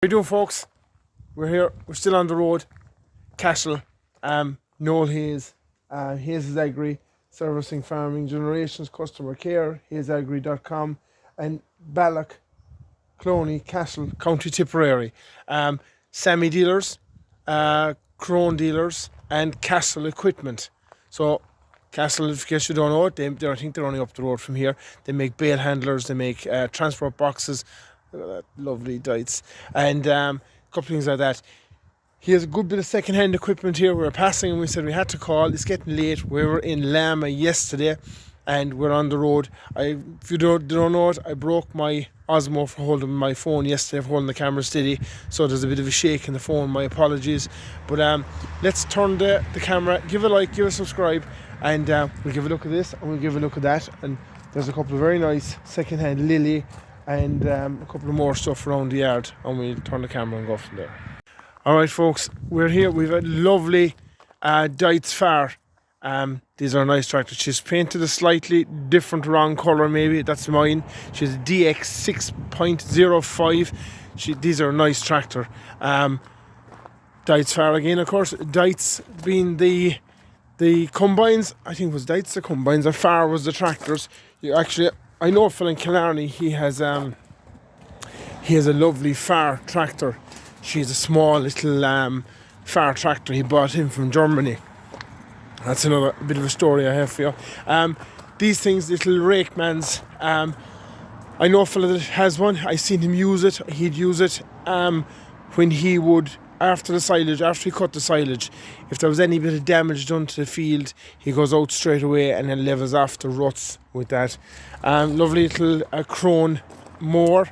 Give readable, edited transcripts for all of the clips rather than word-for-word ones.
How you doing, folks? We're here. We're still on the road. Cashel, Noel Hayes, Hayesagri, servicing farming generations, customer care, Hayesagri.com, and Ballock, Cloney, Cashel, County Tipperary. Sammy dealers, Crone dealers, and Cashel equipment. So Cashel, if you don't know it, I think they're only up the road from here. They make bale handlers, they make transport boxes. Look at that, lovely dites, and a couple of things like that. He has a good bit of second-hand equipment here. We were passing and we said we had to call. It's getting late. We were in Lama yesterday and we're on the road. If you don't know it, I broke my Osmo for holding my phone yesterday, for holding the camera steady, so there's a bit of a shake in the phone. My apologies, but let's turn the camera, give a like, give a subscribe, and we'll give a look at this and we'll give a look at that. And there's a couple of very nice second-hand Lily and a couple of more stuff around the yard, and we'll turn the camera and go from there. Alright, folks, we're here. We've a lovely Dites Far. These are nice tractors. She's painted a slightly different wrong colour, maybe. That's mine. She's a DX 6.05. These are a nice tractor. Dites Far again, of course. Dites being the combines. I think it was Dites the combines, and Far was the tractors. I know a fellow in Killarney, he has a lovely Far tractor. She's a small little Far tractor he bought in from Germany. That's another bit of a story I have for you. These things, little Rakemans, I know a fellow that has one. I seen him use it. He'd use it when he would, after he cut the silage, if there was any bit of damage done to the field, he goes out straight away and then levels off the ruts with that. Lovely little Crone mower.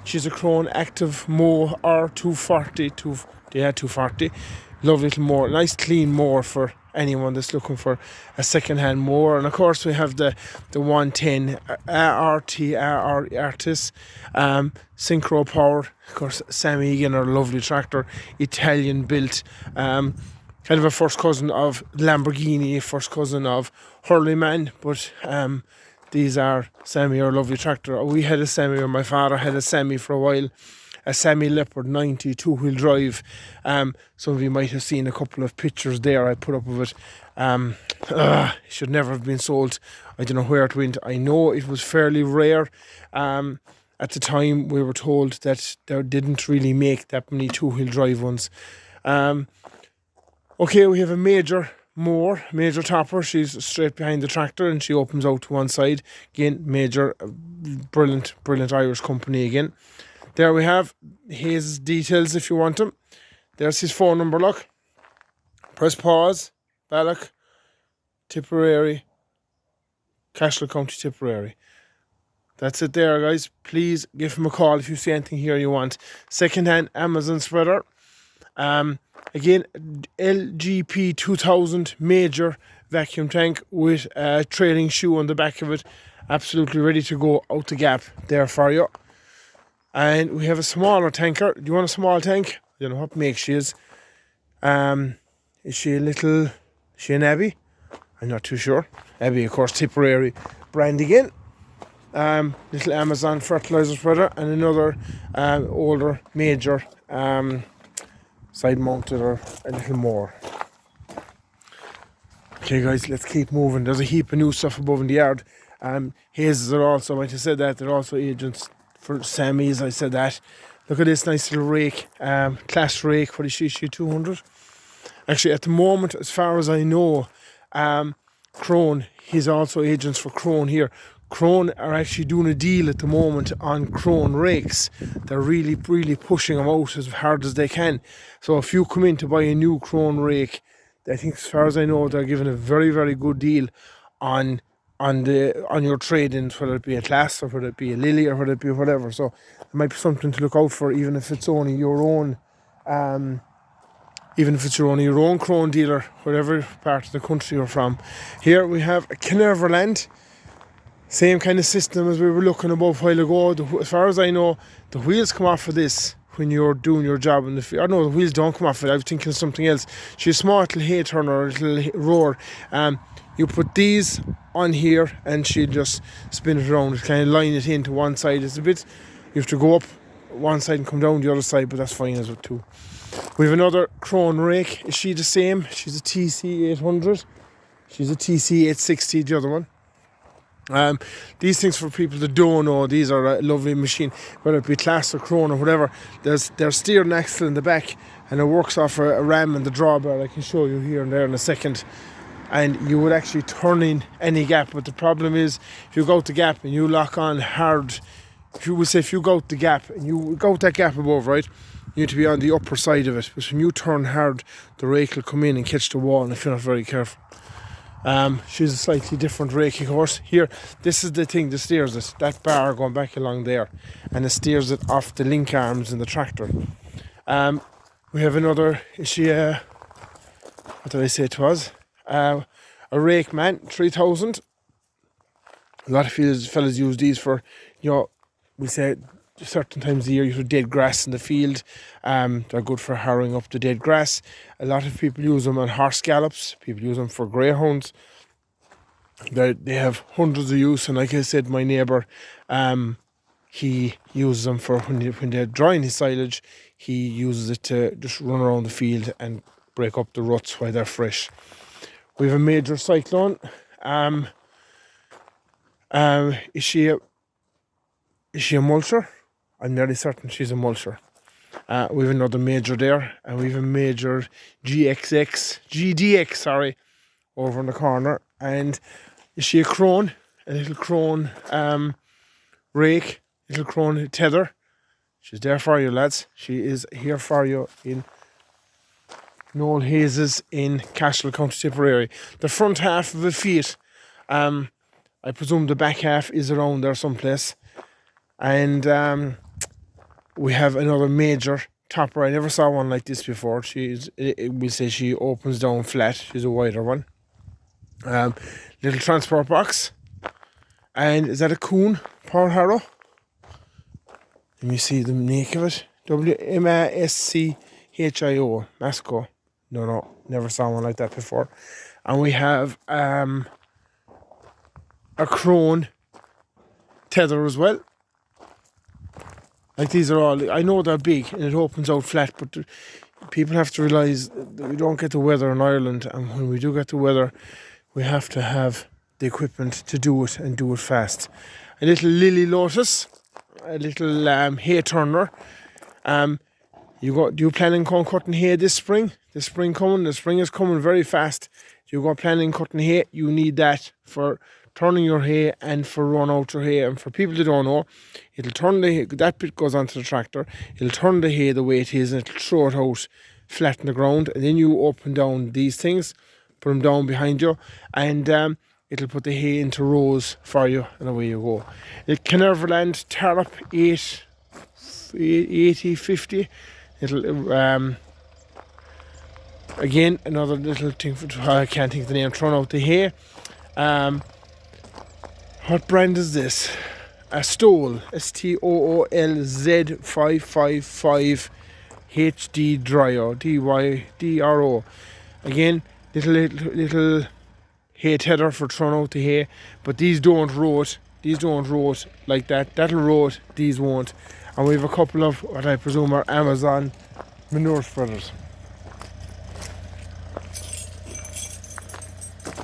She's a Crone Active Mow R240. 240. Lovely little mower. Nice clean mower for anyone that's looking for a second-hand mower. And of course we have the 110 Artis Synchro Power. Of course, Sammy again, our lovely tractor, Italian built, kind of a first cousin of Lamborghini, first cousin of Hurleyman, but these are Sammy, our lovely tractor. We had a Sammy, or my father had a Sammy for a while, a Sammy Leopard 90 two-wheel drive. Some of you might have seen a couple of pictures there I put up of it. It should never have been sold. I don't know where it went. I know it was fairly rare. At the time we were told that they didn't really make that many two-wheel drive ones. Okay, we have a major topper. She's straight behind the tractor and she opens out to one side. Again, major, brilliant Irish company again. There we have his details if you want them. There's his phone number, look. Press pause. Ballock, Tipperary, Cashel County Tipperary. That's it there, guys. Please give him a call if you see anything here you want. Second-hand Amazon spreader. Again, LGP 2000 major vacuum tank with a trailing shoe on the back of it. Absolutely ready to go out the gap there for you. And we have a smaller tanker. Do you want a small tank? I don't know what make she is. Is she an Abbey? I'm not too sure. Abbey, of course, Tipperary brand again. Little Amazon fertilizer spreader, and another older major side mounted or a little more. Okay, guys, let's keep moving. There's a heap of new stuff above in the yard. Hayes are also, I might have said that, they're also agents for Sammy's. I said that. Look at this nice little rake, class rake. What is she? 200. Actually, at the moment, as far as I know, Crone, he's also agents for Crone here. Crone are actually doing a deal at the moment on Crone rakes. They're really pushing them out as hard as they can. So if you come in to buy a new Crone rake, I think as far as I know, they're giving a very good deal on your trade-ins, whether it be a Class or whether it be a Lily or whether it be whatever. So it might be something to look out for, even if it's only your own Crone dealer, whatever part of the country you're from. Here we have a Kineverland. Same kind of system as we were looking above a while ago. As far as I know, the wheels come off of this when you're doing your job in the field. I know the wheels don't come off of it. I was thinking of something else. She's a small little hay turner, a little rower. You put these on here and she'll just spin it around, kind of line it into one side. It's a bit, you have to go up one side and come down the other side, but that's fine as well too. We have another Crone rake. Is she the same? She's a TC800. She's a TC860, the other one. These things, for people that don't know, these are a lovely machine, whether it be Class or Crone or whatever. There's steering axle in the back, and it works off a ram and the drawbar. I can show you here and there in a second. And you would actually turn in any gap, but the problem is if you go out the gap and you lock on hard, if you go out the gap and you go out that gap above, right, you need to be on the upper side of it, because when you turn hard, the rake will come in and catch the wall, and if you're not very careful. She's a slightly different rake, of course. Here, this is the thing that steers it, that bar going back along there, and it steers it off the link arms in the tractor. We have another, is she what did I say it was? A rake man, 3000. A lot of fellas use these for, we say certain times of the year you have dead grass in the field. They're good for harrowing up the dead grass. A lot of people use them on horse gallops. People use them for greyhounds. They have hundreds of use, and like I said, my neighbour, he uses them for when they're drying his silage. He uses it to just run around the field and break up the ruts while they're fresh. We have a major cyclone. Is she a mulcher? I'm nearly certain she's a mulcher. We have another major there, and we have a major GDX, over in the corner. And is she a Crone? A little Crone rake, little Crone tether. She's there for you, lads. She is here for you in Noel Hayes in Cashel, County Tipperary. The front half of the feet, I presume the back half is around there someplace. And we have another major topper. I never saw one like this before. We'll say she opens down flat. She's a wider one. Little transport box. And is that a Coon Power Harrow? Let me see the make of it. WMASCHIO, Masco. No, never saw one like that before. And we have a Crone tether as well. Like, these are all, I know they're big and it opens out flat, but people have to realise that we don't get the weather in Ireland, and when we do get the weather, we have to have the equipment to do it and do it fast. A little Lily Lotus, a little hay turner. You planning on cutting hay this spring? The spring is coming very fast. You go planning cutting hay, you need that for turning your hay and for run out your hay. And for people that don't know, it'll turn the hay, that bit goes onto the tractor, it'll turn the hay the way it is, and it'll throw it out flat on the ground, and then you open down these things, put them down behind you, and it'll put the hay into rows for you, and away you go. The Canerverland Tarp 8050. It'll again, another little thing for, I can't think of the name, thrown out the hay. What brand is this? A Stool, STOOL Z555 HD Dryo, DYDRO. Again, little hay tether for throwing out the hay, but these don't rot. These don't rot like that. That'll rot, these won't. And we have a couple of what I presume are Amazon manure spreaders.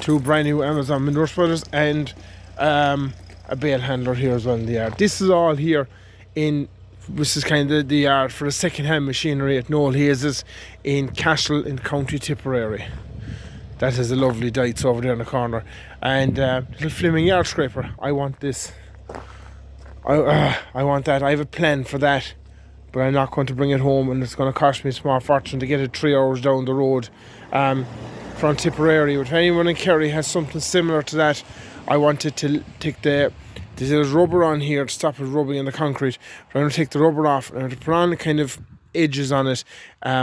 Two brand new Amazon manure spreaders, and a bale handler here as well in the yard. This is all here this is kind of the yard for the second-hand machinery at Noel Hayes in Cashel in County Tipperary. That is a lovely Dites over there in the corner. And little Fleming yard scraper. I want this. I want that. I have a plan for that, but I'm not going to bring it home, and it's going to cost me a small fortune to get it 3 hours down the road from Tipperary. If anyone in Kerry has something similar to that, I wanted to take there's rubber on here to stop it rubbing in the concrete, but I'm going to take the rubber off and I'm going to put on the kind of edges on it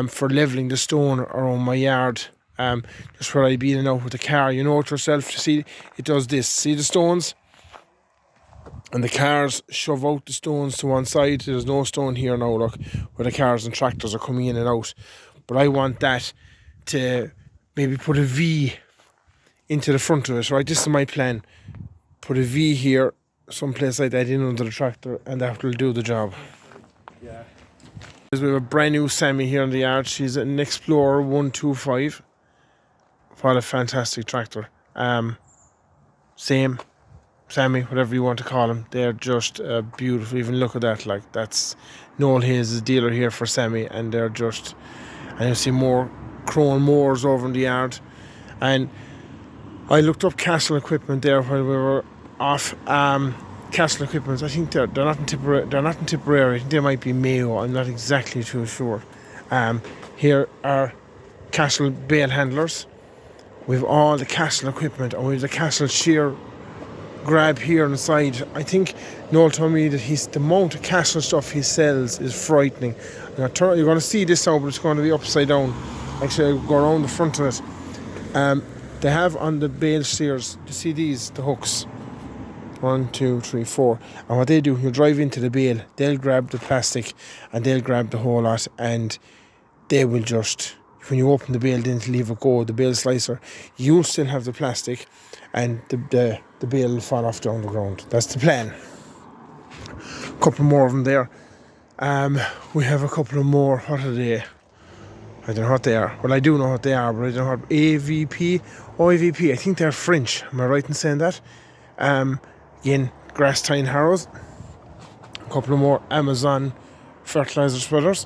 for levelling the stone around my yard, just where I'd be in and out with the car. You know it yourself, to see it does this. See the stones? And the cars shove out the stones to one side. There's no stone here now, look, where the cars and tractors are coming in and out. But I want that to maybe put a V into the front of it, right? This is my plan. Put a V here, someplace like that, in under the tractor, and that will do the job. Yeah. We have a brand new Sammy here in the yard. She's an Explorer 125. What a fantastic tractor. Same, Sammy, whatever you want to call them. They're just beautiful. Even look at that. Like, that's Noel Hayes' dealer here for Sammy, and they're just. And you see more Crone Moors over in the yard. And I looked up Castle equipment there while we were off. Castle equipment, I think they're not in Tipperary. They're not in Tipperary. I think they might be Mayo. I'm not exactly too sure. Here are Castle bale handlers. We've all the Castle equipment, and we've the Castle shear grab here on the side. I think Noel told me that the amount of Castle stuff he sells is frightening. You're going to see this now, but it's going to be upside down. Actually, I'll go around the front of it. They have on the bale shears, you see these, the hooks. 1, 2, 3, 4. And what they do, you drive into the bale, they'll grab the plastic and they'll grab the whole lot, and they will just, when you open the bale, then to leave it go, the bale slicer, you'll still have the plastic, and the bale will fall off down the ground. That's the plan. A couple more of them there. We have a couple of more. What are they? I don't know what they are. Well, I do know what they are, but I don't know what. AVP, OAVP. I think they're French. Am I right in saying that? Again, grass tying harrows. A couple of more Amazon fertilizer spreaders.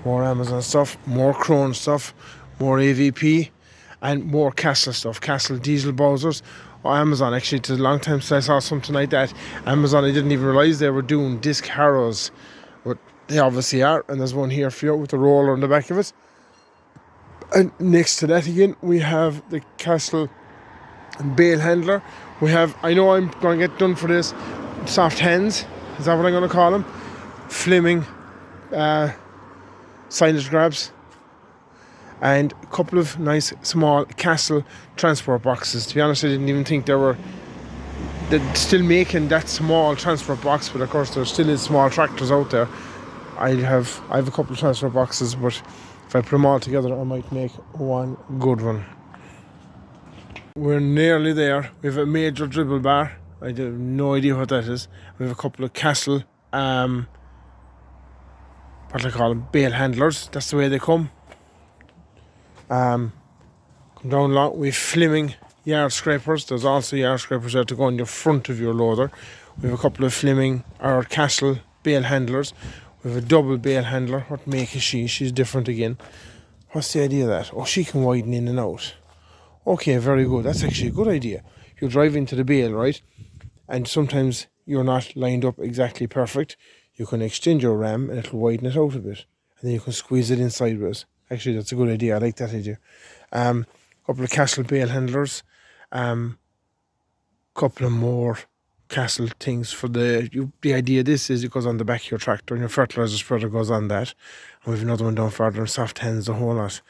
More Amazon stuff. More Crone stuff. More AVP. And more Castle stuff. Castle diesel Bowsers. Or Amazon, actually, it's a long time since I saw something like that. Amazon, I didn't even realise they were doing disc harrows. But they obviously are. And there's one here for you with a roller on the back of it. And next to that again, we have the Castle bale handler. We have, I know I'm going to get done for this, soft hands, is that what I'm going to call them? Fleming silage grabs, and a couple of nice small Castle transport boxes. To be honest, I didn't even think they're still making that small transport box, but of course there still is small tractors out there. I have a couple of transport boxes, but if I put them all together, I might make one good one. We're nearly there. We have a major dribble bar. I have no idea what that is. We have a couple of Castle, what do I call them? Bale handlers. That's the way they come. Come down long. We have Fleming yard scrapers. There's also yard scrapers there to go on your front of your loader. We have a couple of Fleming or Castle bale handlers. We have a double bale handler. What make is she? She's different again. What's the idea of that? Oh, she can widen in and out. Okay, very good. That's actually a good idea. You drive into the bale, right? And sometimes you're not lined up exactly perfect. You can extend your ram and it'll widen it out a bit. And then you can squeeze it in sideways. Actually, that's a good idea. I like that idea. Couple of Castle bale handlers. Couple of more Castle things for the idea of this is it goes on the back of your tractor and your fertilizer spreader goes on that. And we have another one down further and soft hands, the whole lot.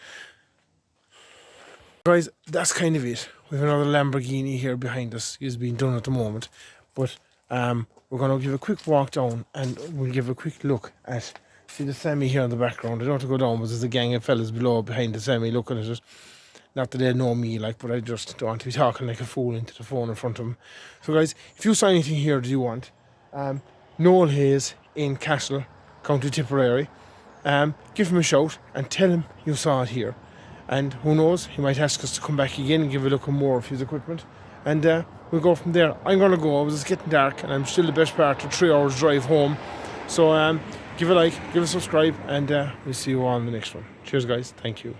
Guys, that's kind of it. We have another Lamborghini here behind us. It's being done at the moment. But we're going to give a quick walk down and we'll give a quick look at, see the Sammy here in the background. I don't have to go down, but there's a gang of fellas below behind the Sammy looking at it. Not that they know me, but I just don't want to be talking like a fool into the phone in front of them. So guys, if you saw anything here that you want, Noel Hayes in Castle, County Tipperary, give him a shout and tell him you saw it here. And who knows, he might ask us to come back again and give a look at more of his equipment. And we'll go from there. I'm going to go. It's getting dark and I'm still the best part of 3 hours drive home. So give a like, give a subscribe, and we'll see you all in the next one. Cheers guys. Thank you.